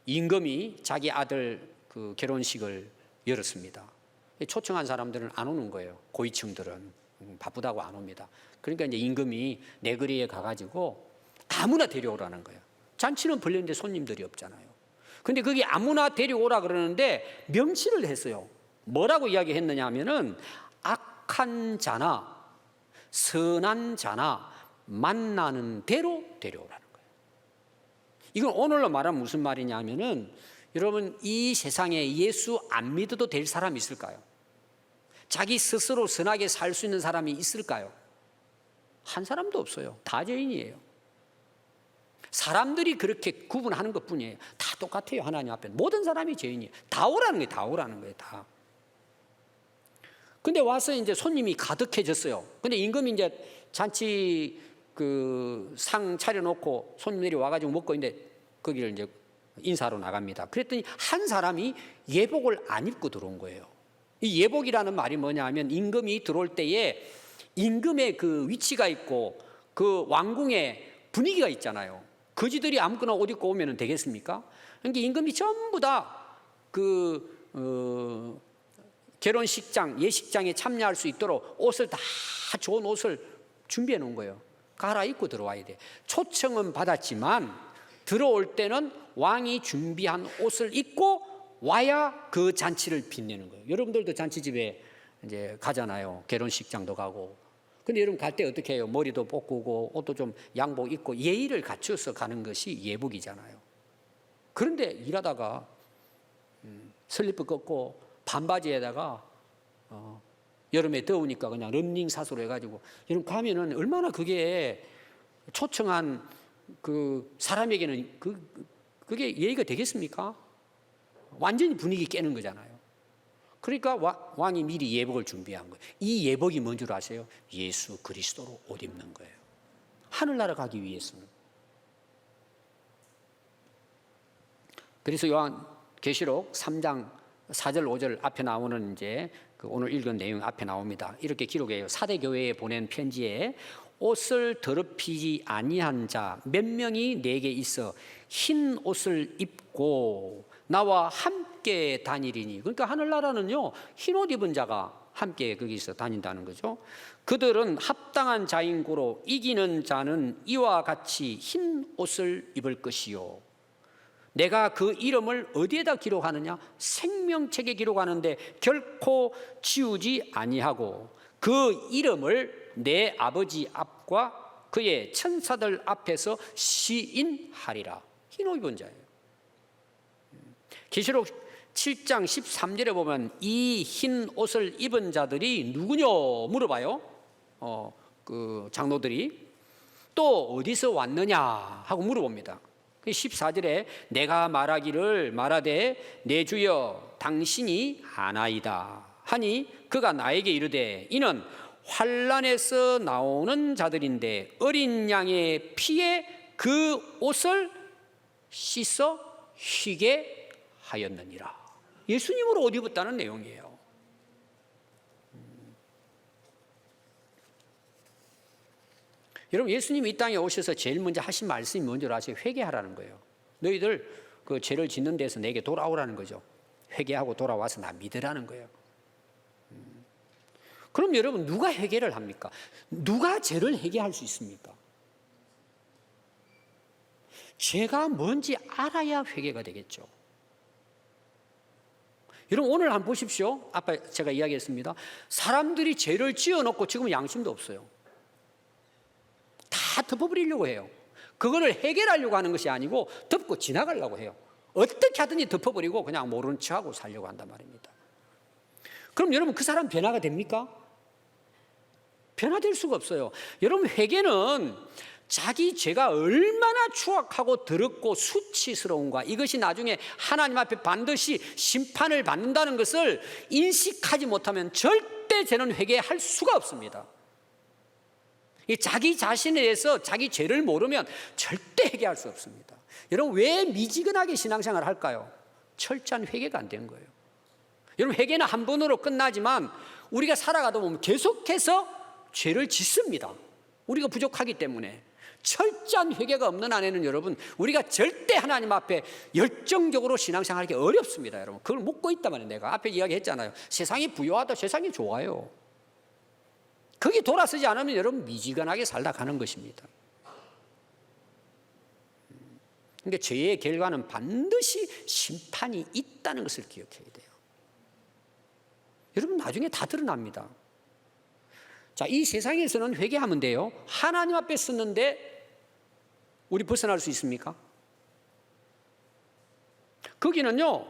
임금이 자기 아들 그 결혼식을 열었습니다. 초청한 사람들은 안 오는 거예요. 고위층들은 바쁘다고 안 옵니다. 그러니까 이제 임금이 내거리에 가가지고 아무나 데려오라는 거예요. 잔치는 벌렸는데 손님들이 없잖아요. 근데 거기 아무나 데려오라 그러는데 명시를 했어요. 뭐라고 이야기했느냐 하면은 악한 자나 선한 자나 만나는 대로 데려오라는 거예요. 이건 오늘로 말하면 무슨 말이냐 하면은, 여러분, 이 세상에 예수 안 믿어도 될 사람이 있을까요? 자기 스스로 선하게 살 수 있는 사람이 있을까요? 한 사람도 없어요. 다 죄인이에요. 사람들이 그렇게 구분하는 것뿐이에요. 다 똑같아요. 하나님 앞에 모든 사람이 죄인이에요. 다 오라는 거예요. 다 오라는 거예요. 다. 근데 와서 이제 손님이 가득해졌어요. 근데 임금이 이제 잔치 그 상 차려놓고 손님들이 와가지고 먹고 있는데 거기를 이제 인사하러 나갑니다. 그랬더니 한 사람이 예복을 안 입고 들어온 거예요. 이 예복이라는 말이 뭐냐 하면, 임금이 들어올 때에 임금의 그 위치가 있고 그 왕궁의 분위기가 있잖아요. 거지들이 아무거나 옷 입고 오면 되겠습니까? 그러니까 임금이 전부 다 결혼식장, 예식장에 참여할 수 있도록 옷을 다 좋은 옷을 준비해 놓은 거예요. 갈아입고 들어와야 돼. 초청은 받았지만 들어올 때는 왕이 준비한 옷을 입고 와야 그 잔치를 빛내는 거예요. 여러분들도 잔치집에 이제 가잖아요. 결혼식장도 가고. 근데 여러분 갈 때 어떻게 해요? 머리도 볶고 옷도 좀 양복 입고 예의를 갖춰서 가는 것이 예복이잖아요. 그런데 일하다가 슬리퍼 꺾고 반바지에다가 여름에 더우니까 그냥 런닝샷으로 해가지고 여러분 가면은 얼마나 그게 초청한 그 사람에게는 그게 예의가 되겠습니까? 완전히 분위기 깨는 거잖아요. 그러니까 왕이 미리 예복을 준비한 거예요. 이 예복이 뭔 줄 아세요? 예수 그리스도로 옷 입는 거예요. 하늘나라 가기 위해서는. 그래서 요한계시록 3장 4절 5절 앞에 나오는 이제 그 오늘 읽은 내용 앞에 나옵니다. 이렇게 기록해요. 사대 교회에 보낸 편지에 옷을 더럽히지 아니한 자 몇 명이 내게 있어 흰 옷을 입고 나와 함께 다니리니. 그러니까 하늘나라는요, 흰 옷 입은 자가 함께 거기서 다닌다는 거죠. 그들은 합당한 자인 고로 이기는 자는 이와 같이 흰 옷을 입을 것이요. 내가 그 이름을 어디에다 기록하느냐? 생명책에 기록하는데 결코 지우지 아니하고 그 이름을 내 아버지 앞과 그의 천사들 앞에서 시인하리라. 흰 옷 입은 자예요. 계시록 7장 13절에 보면 이 흰 옷을 입은 자들이 누구냐 물어봐요. 그 장로들이 또 어디서 왔느냐 하고 물어봅니다. 14절에 내가 말하되 내 주여 당신이 아나이다 하니 그가 나에게 이르되 이는 환난에서 나오는 자들인데 어린 양의 피에 그 옷을 씻어 희게 하였느니라. 예수님을 옷 입었다는 내용이에요. 여러분, 예수님이 이 땅에 오셔서 제일 먼저 하신 말씀이 뭔지 아세요? 회개하라는 거예요. 너희들 그 죄를 짓는 데서 내게 돌아오라는 거죠. 회개하고 돌아와서 나 믿으라는 거예요. 그럼 여러분, 누가 회개를 합니까? 누가 죄를 회개할 수 있습니까? 죄가 뭔지 알아야 회개가 되겠죠. 여러분, 오늘 한번 보십시오. 아까 제가 이야기했습니다. 사람들이 죄를 지어놓고 지금 양심도 없어요. 다 덮어버리려고 해요. 그거를 해결하려고 하는 것이 아니고 덮고 지나가려고 해요. 어떻게 하든지 덮어버리고 그냥 모르는 척하고 살려고 한단 말입니다. 그럼 여러분, 그 사람 변화가 됩니까? 변화될 수가 없어요. 여러분, 회개는 자기 죄가 얼마나 추악하고 더럽고 수치스러운가, 이것이 나중에 하나님 앞에 반드시 심판을 받는다는 것을 인식하지 못하면 절대 죄는 회개할 수가 없습니다. 자기 자신에 대해서 자기 죄를 모르면 절대 회개할 수 없습니다. 여러분, 왜 미지근하게 신앙생활을 할까요? 철저한 회개가 안 된 거예요. 여러분, 회개는 한 번으로 끝나지만 우리가 살아가다 보면 계속해서 죄를 짓습니다. 우리가 부족하기 때문에. 철저한 회개가 없는 안에는 여러분, 우리가 절대 하나님 앞에 열정적으로 신앙생활하기 어렵습니다. 여러분, 그걸 묻고 있단 말이에요. 내가 앞에 이야기했잖아요. 세상이 부유하다, 세상이 좋아요. 거기 돌아서지 않으면 여러분 미지근하게 살다 가는 것입니다. 그러니까 죄의 결과는 반드시 심판이 있다는 것을 기억해야 돼요. 여러분, 나중에 다 드러납니다. 자, 이 세상에서는 회개하면 돼요. 하나님 앞에 섰는데 우리 벗어날 수 있습니까? 거기는요,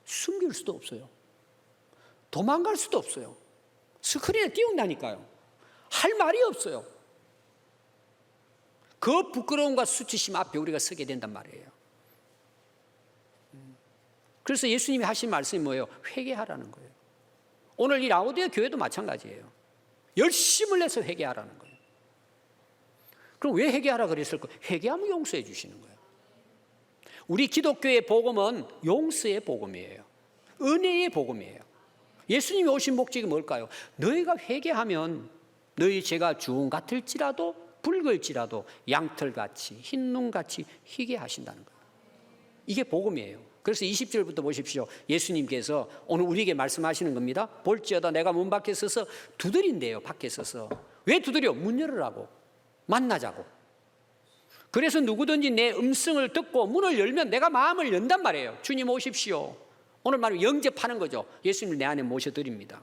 숨길 수도 없어요. 도망갈 수도 없어요. 스크린에 띄운다니까요. 할 말이 없어요. 그 부끄러움과 수치심 앞에 우리가 서게 된단 말이에요. 그래서 예수님이 하신 말씀이 뭐예요? 회개하라는 거예요. 오늘 이 라오디아 교회도 마찬가지예요. 열심을 내서 회개하라는 거예요. 그럼 왜 회개하라 그랬을까? 회개하면 용서해 주시는 거예요. 우리 기독교의 복음은 용서의 복음이에요. 은혜의 복음이에요. 예수님이 오신 목적이 뭘까요? 너희가 회개하면 너희 죄가 주홍 같을지라도 붉을지라도 양털같이 흰눈같이 희게 하신다는 거예요. 이게 복음이에요. 그래서 20절부터 보십시오. 예수님께서 오늘 우리에게 말씀하시는 겁니다. 볼지어다 내가 문 밖에 서서 두드린대요. 밖에 서서. 왜 두드려? 문 열으라고. 만나자고. 그래서 누구든지 내 음성을 듣고 문을 열면 내가 마음을 연단 말이에요. 주님 오십시오. 오늘 말하면 영접하는 거죠. 예수님을 내 안에 모셔드립니다.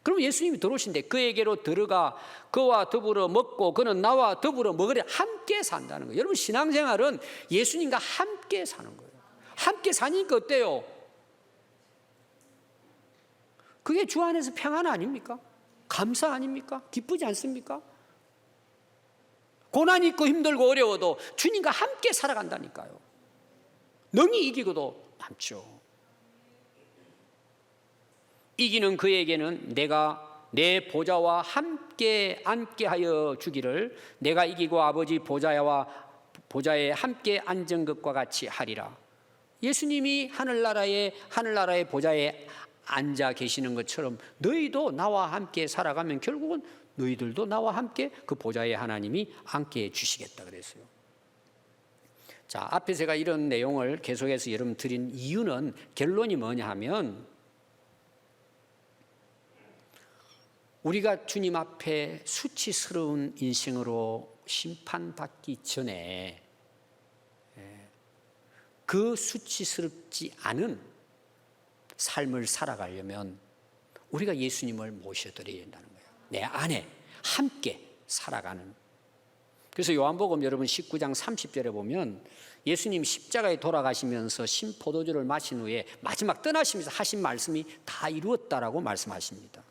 그럼 예수님이 들어오신데 그에게로 들어가 그와 더불어 먹고 그는 나와 더불어 먹으려 함께 산다는 거예요. 여러분, 신앙생활은 예수님과 함께 사는 거예요. 함께 사니까 어때요? 그게 주 안에서 평안 아닙니까? 감사 아닙니까? 기쁘지 않습니까? 고난이 있고 힘들고 어려워도 주님과 함께 살아간다니까요. 능히 이기고도 남죠. 이기는 그에게는 내가 내 보좌와 함께 앉게 하여 주기를 내가 이기고 아버지 보좌에 함께 앉은 것과 같이 하리라. 예수님이 하늘나라의 보좌에 앉아 계시는 것처럼 너희도 나와 함께 살아가면 결국은 너희들도 나와 함께 그 보좌에 하나님이 앉게 해 주시겠다 그랬어요. 자, 앞에 제가 이런 내용을 계속해서 여러분 드린 이유는, 결론이 뭐냐 하면 우리가 주님 앞에 수치스러운 인생으로 심판받기 전에 그 수치스럽지 않은 삶을 살아가려면 우리가 예수님을 모셔드려야 한다는 거예요. 내 안에 함께 살아가는. 그래서 요한복음 여러분 19장 30절에 보면 예수님 십자가에 돌아가시면서 신포도주를 마신 후에 마지막 떠나시면서 하신 말씀이 다 이루었다라고 말씀하십니다.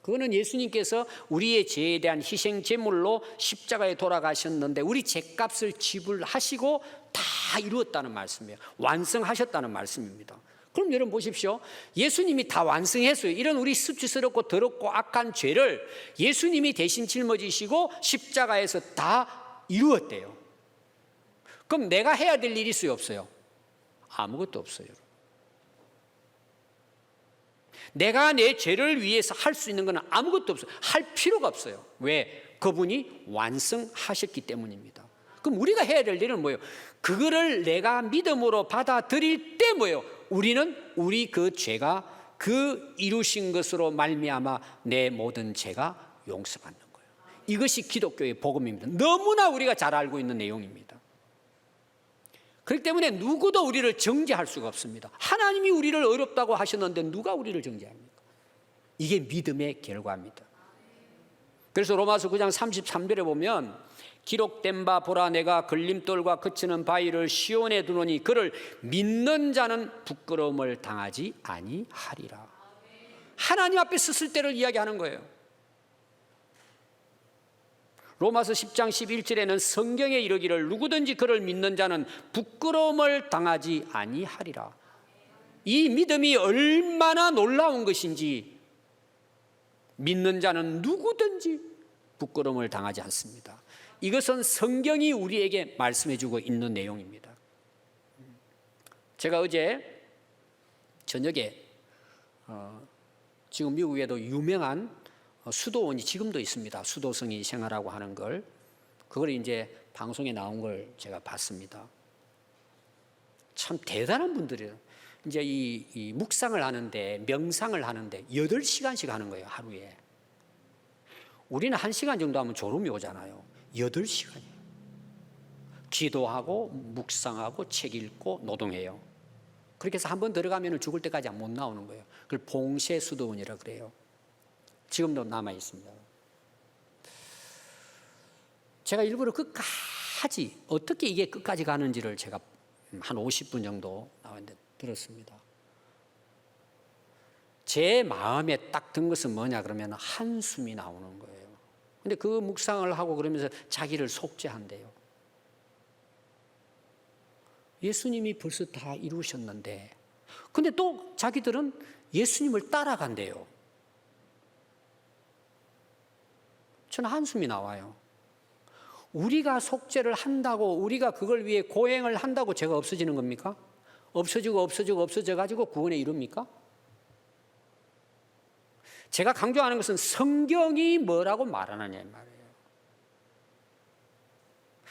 그거는 예수님께서 우리의 죄에 대한 희생 제물로 십자가에 돌아가셨는데 우리 죄값을 지불하시고 다 이루었다는 말씀이에요. 완성하셨다는 말씀입니다. 그럼 여러분 보십시오. 예수님이 다 완성했어요. 이런 우리 수치스럽고 더럽고 악한 죄를 예수님이 대신 짊어지시고 십자가에서 다 이루었대요. 그럼 내가 해야 될 일이 있어요, 없어요? 아무것도 없어요. 내가 내 죄를 위해서 할 수 있는 것은 아무것도 없어요. 할 필요가 없어요. 왜? 그분이 완성하셨기 때문입니다. 그럼 우리가 해야 될 일은 뭐예요? 그거를 내가 믿음으로 받아들일 때 뭐예요? 우리는 우리 그 죄가 그 이루신 것으로 말미암아 내 모든 죄가 용서받는 거예요. 이것이 기독교의 복음입니다. 너무나 우리가 잘 알고 있는 내용입니다. 그렇기 때문에 누구도 우리를 정죄할 수가 없습니다. 하나님이 우리를 어렵다고 하셨는데 누가 우리를 정죄합니까? 이게 믿음의 결과입니다. 그래서 로마서 9장 33절에 보면 기록된 바 보라 내가 걸림돌과 그치는 바위를 시온에 두노니 그를 믿는 자는 부끄러움을 당하지 아니하리라. 하나님 앞에 섰을 때를 이야기하는 거예요. 로마서 10장 11절에는 성경에 이르기를 누구든지 그를 믿는 자는 부끄러움을 당하지 아니하리라. 이 믿음이 얼마나 놀라운 것인지 믿는 자는 누구든지 부끄러움을 당하지 않습니다. 이것은 성경이 우리에게 말씀해 주고 있는 내용입니다. 제가 어제 저녁에 지금 미국에도 유명한 수도원이 지금도 있습니다. 수도성이 생활하고 하는 걸. 그걸 이제 방송에 나온 걸 제가 봤습니다. 참 대단한 분들이에요. 이제 이 묵상을 하는데, 명상을 하는데 8시간씩 하는 거예요, 하루에. 우리는 1시간 정도 하면 졸음이 오잖아요. 8시간이에요. 기도하고 묵상하고 책 읽고 노동해요. 그렇게 해서 한번 들어가면 죽을 때까지 못 나오는 거예요. 그걸 봉쇄 수도원이라 그래요. 지금도 남아 있습니다. 제가 일부러 끝까지 어떻게 이게 끝까지 가는지를 제가 한 50분 정도 나왔는데 들었습니다. 제 마음에 딱 든 것은 뭐냐 그러면 한숨이 나오는 거예요. 근데 그 묵상을 하고 그러면서 자기를 속죄한대요. 예수님이 벌써 다 이루셨는데 근데 또 자기들은 예수님을 따라간대요. 저는 한숨이 나와요. 우리가 속죄를 한다고 우리가 그걸 위해 고행을 한다고 죄가 없어지는 겁니까? 없어져 가지고 구원에 이릅니까? 제가 강조하는 것은 성경이 뭐라고 말하느냐 이 말이에요.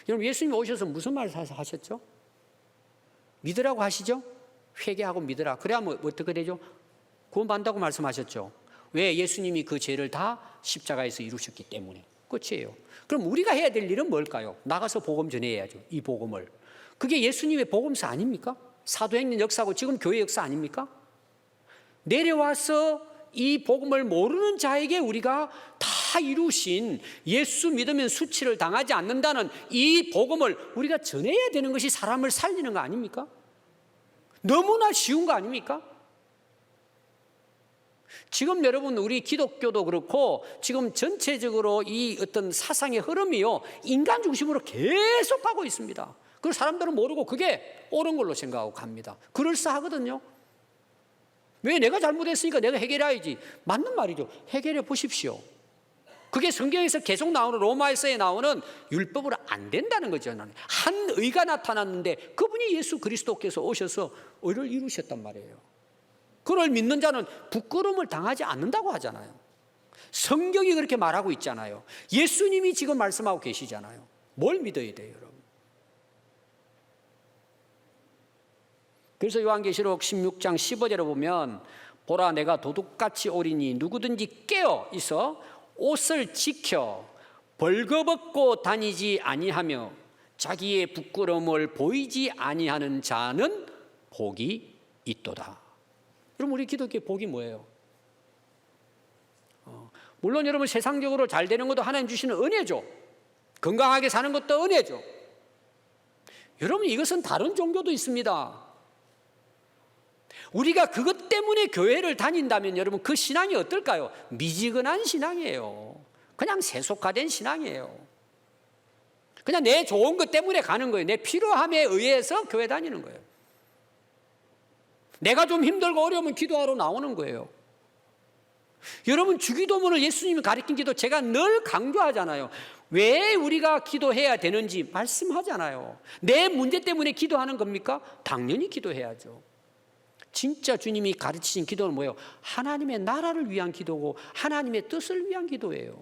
여러분 예수님이 오셔서 무슨 말을 하셨죠? 믿으라고 하시죠? 회개하고 믿으라. 그래야 뭐 어떻게 되죠? 구원받는다고 말씀하셨죠. 왜? 예수님이 그 죄를 다 십자가에서 이루셨기 때문에. 끝이에요. 그럼 우리가 해야 될 일은 뭘까요? 나가서 복음 전해야죠. 이 복음을. 그게 예수님의 복음서 아닙니까? 사도행전 역사고 지금 교회 역사 아닙니까? 내려와서 이 복음을 모르는 자에게 우리가 다 이루신 예수 믿으면 수치를 당하지 않는다는 이 복음을 우리가 전해야 되는 것이 사람을 살리는 거 아닙니까? 너무나 쉬운 거 아닙니까? 지금 여러분 우리 기독교도 그렇고 지금 전체적으로 이 어떤 사상의 흐름이요 인간 중심으로 계속 가고 있습니다. 그걸 사람들은 모르고 그게 옳은 걸로 생각하고 갑니다. 그럴싸하거든요. 왜? 내가 잘못했으니까 내가 해결해야지. 맞는 말이죠. 해결해 보십시오. 그게 성경에서 계속 나오는 로마서에 나오는 율법으로 안 된다는 거죠. 한 의가 나타났는데 그분이 예수 그리스도께서 오셔서 의를 이루셨단 말이에요. 그를 믿는 자는 부끄러움을 당하지 않는다고 하잖아요. 성경이 그렇게 말하고 있잖아요. 예수님이 지금 말씀하고 계시잖아요. 뭘 믿어야 돼요, 여러분? 그래서 요한계시록 16장 15절에 보면 보라 내가 도둑같이 오리니 누구든지 깨어 있어 옷을 지켜 벌거벗고 다니지 아니하며 자기의 부끄러움을 보이지 아니하는 자는 복이 있도다. 그럼 우리 기독교의 복이 뭐예요? 물론 여러분 세상적으로 잘 되는 것도 하나님 주시는 은혜죠. 건강하게 사는 것도 은혜죠. 여러분 이것은 다른 종교도 있습니다. 우리가 그것 때문에 교회를 다닌다면 여러분 그 신앙이 어떨까요? 미지근한 신앙이에요. 그냥 세속화된 신앙이에요. 그냥 내 좋은 것 때문에 가는 거예요. 내 필요함에 의해서 교회 다니는 거예요. 내가 좀 힘들고 어려우면 기도하러 나오는 거예요. 여러분 주기도문을 예수님이 가르친 기도 제가 늘 강조하잖아요. 왜 우리가 기도해야 되는지 말씀하잖아요. 내 문제 때문에 기도하는 겁니까? 당연히 기도해야죠. 진짜 주님이 가르치신 기도는 뭐예요? 하나님의 나라를 위한 기도고 하나님의 뜻을 위한 기도예요.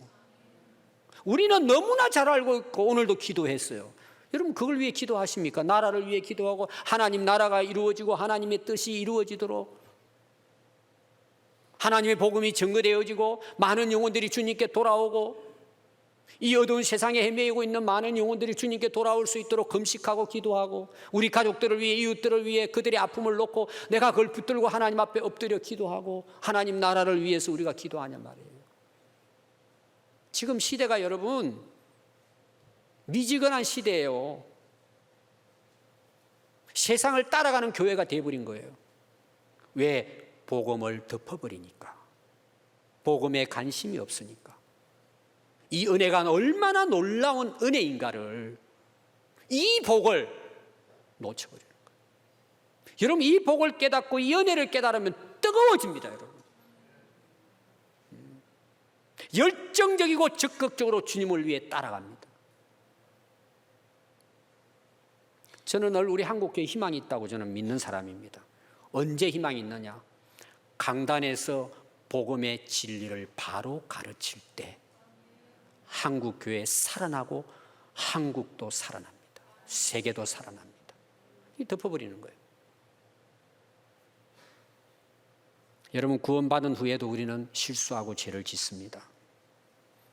우리는 너무나 잘 알고 있고 오늘도 기도했어요. 여러분 그걸 위해 기도하십니까? 나라를 위해 기도하고 하나님 나라가 이루어지고 하나님의 뜻이 이루어지도록 하나님의 복음이 증거되어지고 많은 영혼들이 주님께 돌아오고 이 어두운 세상에 헤매이고 있는 많은 영혼들이 주님께 돌아올 수 있도록 금식하고 기도하고 우리 가족들을 위해 이웃들을 위해 그들의 아픔을 놓고 내가 그걸 붙들고 하나님 앞에 엎드려 기도하고 하나님 나라를 위해서 우리가 기도하냔 말이에요. 지금 시대가 여러분 미지근한 시대예요. 세상을 따라가는 교회가 되어버린 거예요. 왜? 복음을 덮어버리니까. 복음에 관심이 없으니까. 이 은혜가 얼마나 놀라운 은혜인가를 이 복을 놓쳐버리는 거예요. 여러분 이 복을 깨닫고 이 은혜를 깨달으면 뜨거워집니다. 여러분 열정적이고 적극적으로 주님을 위해 따라갑니다. 저는 늘 우리 한국교회에 희망이 있다고 저는 믿는 사람입니다. 언제 희망이 있느냐? 강단에서 복음의 진리를 바로 가르칠 때 한국교회 살아나고 한국도 살아납니다. 세계도 살아납니다. 이 덮어버리는 거예요. 여러분 구원받은 후에도 우리는 실수하고 죄를 짓습니다.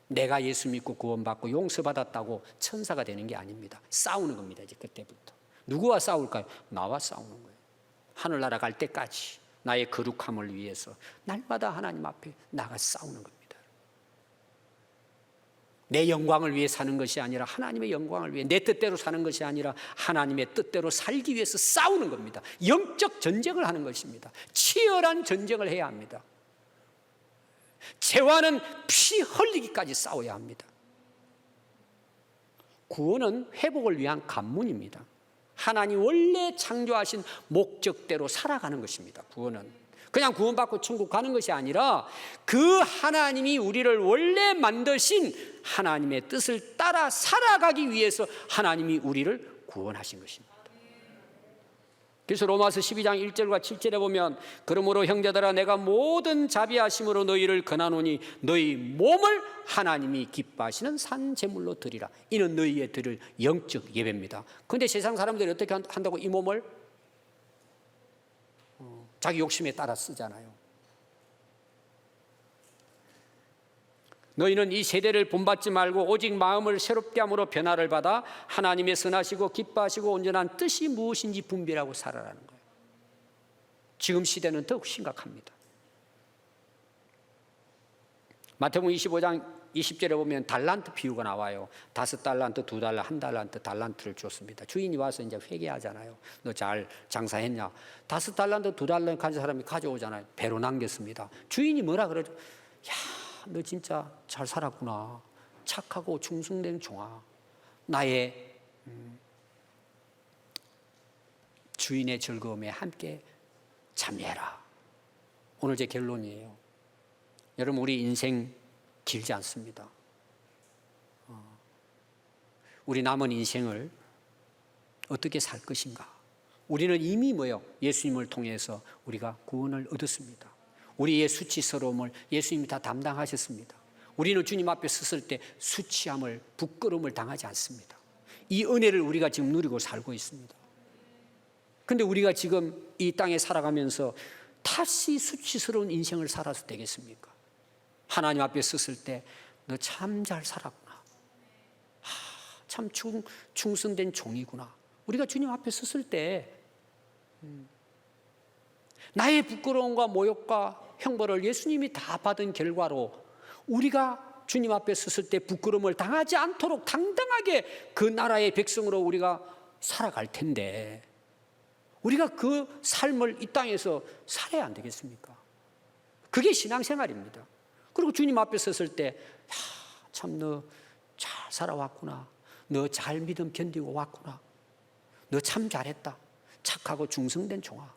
내가 예수 믿고 구원받고 용서받았다고 천사가 되는 게 아닙니다. 싸우는 겁니다. 이제 그때부터. 누구와 싸울까요? 나와 싸우는 거예요. 하늘나라 갈 때까지 나의 거룩함을 위해서 날마다 하나님 앞에 나가 싸우는 겁니다. 내 영광을 위해 사는 것이 아니라 하나님의 영광을 위해 내 뜻대로 사는 것이 아니라 하나님의 뜻대로 살기 위해서 싸우는 겁니다. 영적 전쟁을 하는 것입니다. 치열한 전쟁을 해야 합니다. 죄와는 피 흘리기까지 싸워야 합니다. 구원은 회복을 위한 관문입니다. 하나님 원래 창조하신 목적대로 살아가는 것입니다. 구원은 그냥 구원받고 천국 가는 것이 아니라 그 하나님이 우리를 원래 만드신 하나님의 뜻을 따라 살아가기 위해서 하나님이 우리를 구원하신 것입니다. 그래서 로마서 12장 1절과 7절에 보면 그러므로 형제들아 내가 모든 자비하심으로 너희를 권하노니 너희 몸을 하나님이 기뻐하시는 산 제물로 드리라. 이는 너희의 드릴 영적 예배입니다. 그런데 세상 사람들이 어떻게 한다고 이 몸을 자기 욕심에 따라 쓰잖아요. 너희는 이 세대를 본받지 말고 오직 마음을 새롭게 함으로 변화를 받아 하나님의 선하시고 기뻐하시고 온전한 뜻이 무엇인지 분별하고 살아라는 거예요. 지금 시대는 더욱 심각합니다. 마태복음 25장 20절에 보면 달란트 비유가 나와요. 5달란트, 2달란트, 1달란트, 달란트를 줬습니다. 주인이 와서 이제 회개하잖아요. 너 잘 장사했냐? 5달란트, 2달란트 가진 사람이 가져오잖아요. 배로 남겼습니다. 주인이 뭐라 그러죠? 야, 너 진짜 잘 살았구나. 착하고 충성된 종아. 나의 주인의 즐거움에 함께 참여해라. 오늘 제 결론이에요. 여러분 우리 인생 길지 않습니다. 우리 남은 인생을 어떻게 살 것인가? 우리는 이미 뭐요? 예수님을 통해서 우리가 구원을 얻었습니다. 우리의 수치스러움을 예수님이 다 담당하셨습니다. 우리는 주님 앞에 섰을 때 수치함을 부끄러움을 당하지 않습니다. 이 은혜를 우리가 지금 누리고 살고 있습니다. 그런데 우리가 지금 이 땅에 살아가면서 다시 수치스러운 인생을 살아서 되겠습니까? 하나님 앞에 섰을 때 너 참 잘 살았구나. 참 충성된 종이구나. 우리가 주님 앞에 섰을 때 나의 부끄러움과 모욕과 형벌을 예수님이 다 받은 결과로 우리가 주님 앞에 섰을 때 부끄러움을 당하지 않도록 당당하게 그 나라의 백성으로 우리가 살아갈 텐데 우리가 그 삶을 이 땅에서 살아야 안 되겠습니까? 그게 신앙생활입니다. 그리고 주님 앞에 섰을 때 참 너 잘 살아왔구나. 너 잘 믿음 견디고 왔구나. 너 참 잘했다. 착하고 충성된 종아.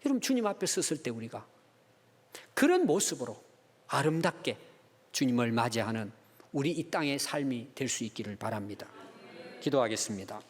여러분 주님 앞에 섰을 때 우리가 그런 모습으로 아름답게 주님을 맞이하는 우리 이 땅의 삶이 될 수 있기를 바랍니다. 기도하겠습니다.